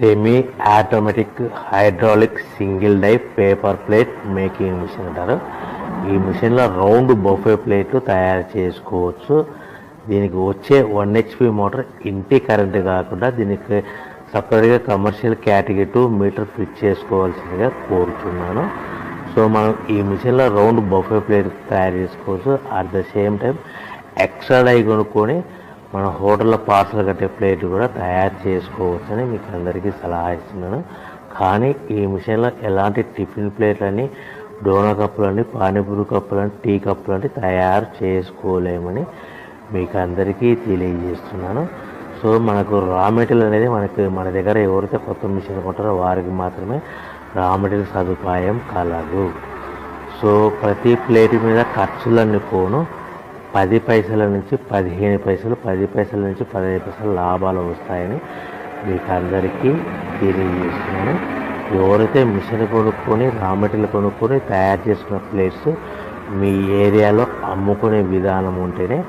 Semi automatic hydraulic single die paper plate making machine అంటారు. ఈ మిషన్లో రౌండ్ బఫే ప్లేట్లు తయారు చేసుకోవచ్చు. దీనికి వచ్చే 1 HP మోటార్ ఇంటి కరెంటు కాకుండా దీనికి సపరేట్గా కమర్షియల్ కేటగిరీ 2 మీటర్ ఫిట్ చేసుకోవాల్సిందిగా కోరుతున్నాను. సో మనం ఈ మిషన్లో రౌండ్ బఫే ప్లేట్ తయారు చేసుకోవచ్చు. At the same time extra die కొనుక్కొని మన హోటల్లో పార్సల్ కట్టే ప్లేట్ కూడా తయారు చేసుకోవచ్చని మీకు అందరికీ సలహా ఇస్తున్నాను. కానీ ఈ మిషన్లో ఎలాంటి టిఫిన్ ప్లేట్లని, డోనా కప్పులని, పానీపూరి కప్పులని, టీ కప్పులని తయారు చేసుకోలేమని మీకు అందరికీ తెలియజేస్తున్నాను. సో మనకు రా మెటీరియల్ అనేది మన దగ్గర ఎవరైతే కొత్త మిషన్ కొంటారో వారికి మాత్రమే రా మెటీరియల్ సదుపాయం కలదు. సో ప్రతి ప్లేట్ మీద ఖర్చులన్నీ పోను 10 పైసల నుంచి 15 పైసలు, 10 పైసల నుంచి 15 పైసలు లాభాలు వస్తాయని మీకు అందరికీ తెలియజేస్తున్నాను. ఎవరైతే మిషన్ కొనుక్కొని రా మెటీరియల్ కొనుక్కొని తయారు చేసుకున్న ప్లేట్స్ మీ ఏరియాలో అమ్ముకునే విధానం ఉంటేనే